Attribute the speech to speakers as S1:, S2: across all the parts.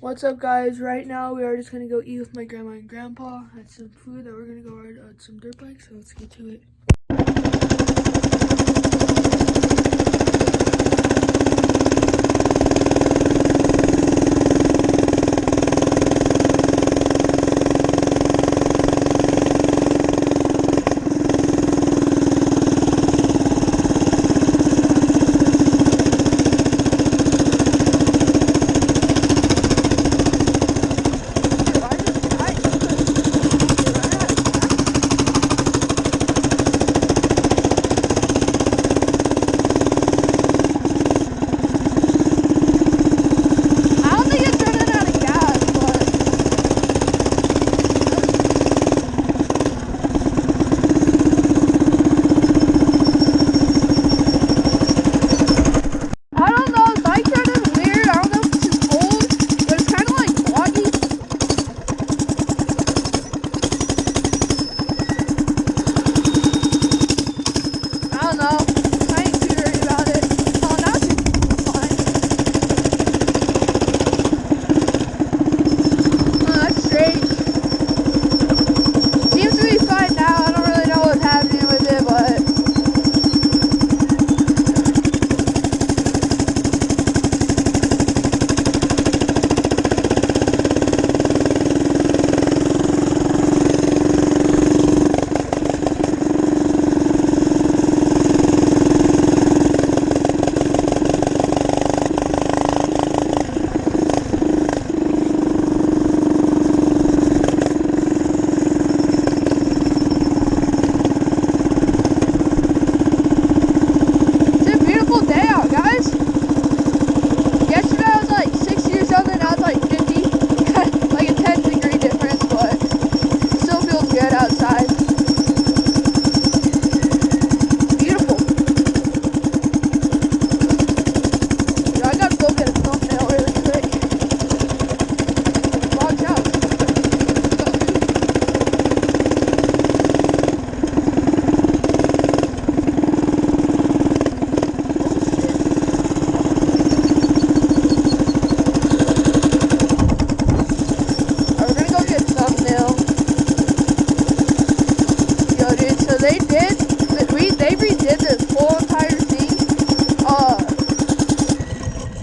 S1: What's up, guys? Right now we are just gonna go eat with my grandma and grandpa. Had some food that we're gonna go ride on some dirt bikes, so let's get to it.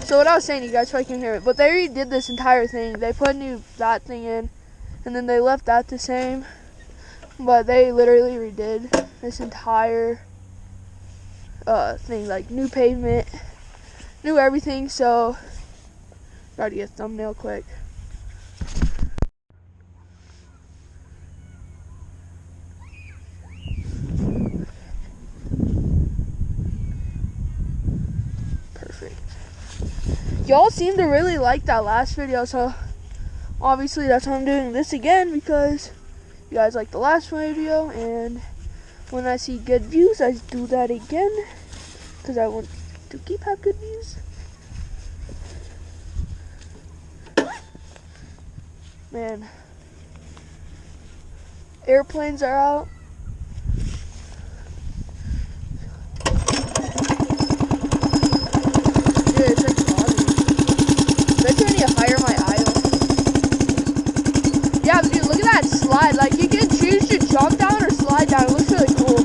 S1: So what I was saying, you guys probably can hear it, but they redid this entire thing. They put a new that thing in, and then they left that the same, but they literally redid this entire thing, like new pavement, new everything. So gotta get a thumbnail quick. Y'all seem to really like that last video, so obviously that's why I'm doing this again, because you guys liked the last video, and when I see good views, I do that again, because I want to have good views. Man, airplanes are out. Dude, it's like they're trying to hire my idol. Yeah, but dude, look at that slide. Like, you can choose to jump down or slide down. It looks really cool.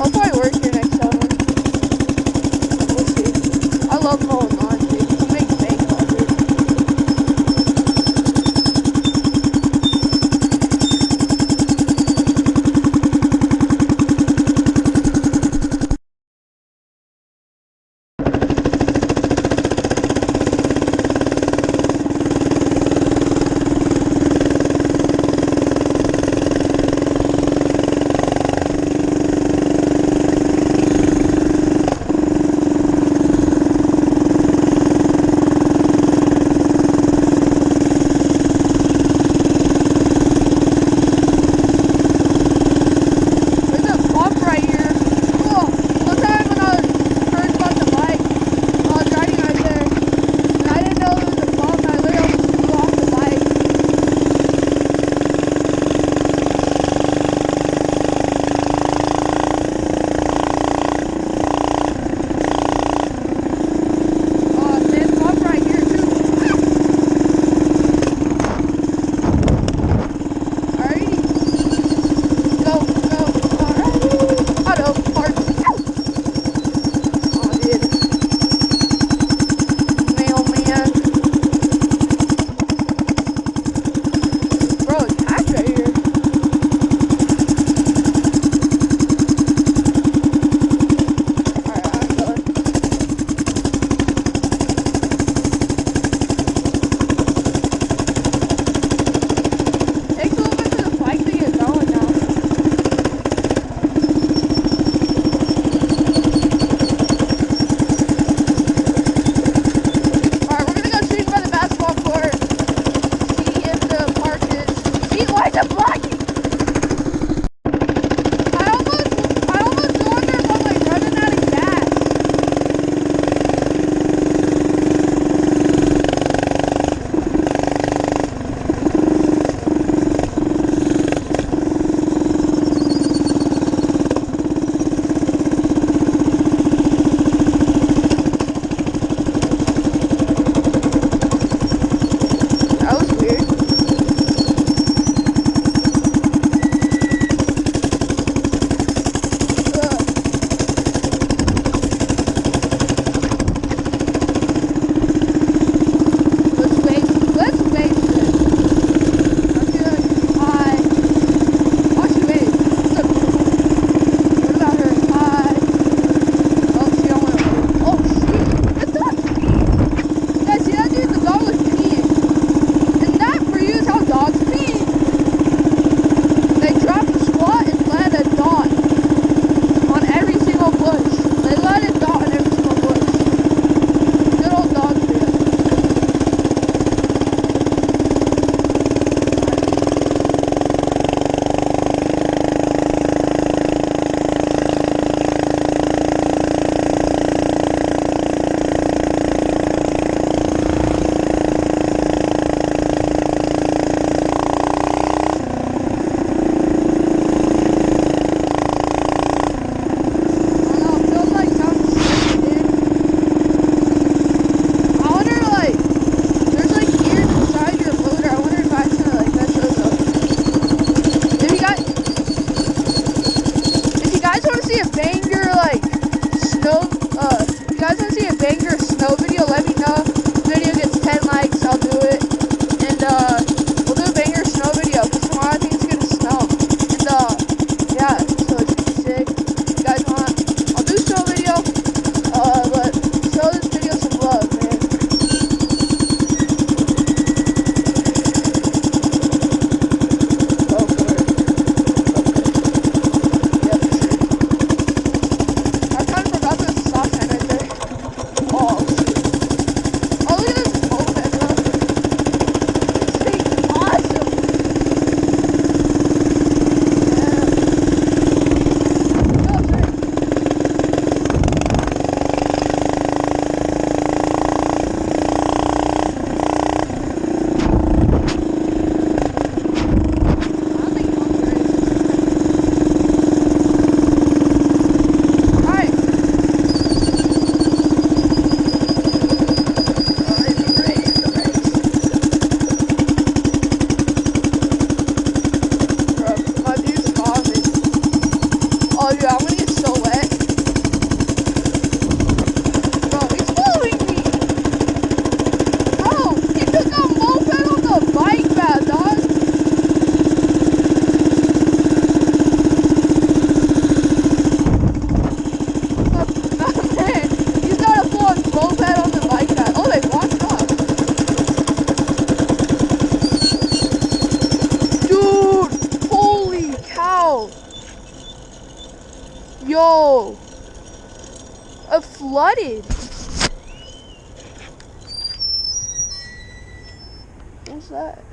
S1: I'll probably work here next summer. We'll see. I love mowing lawns, dude. You make bank off it. No. It flooded. What's that?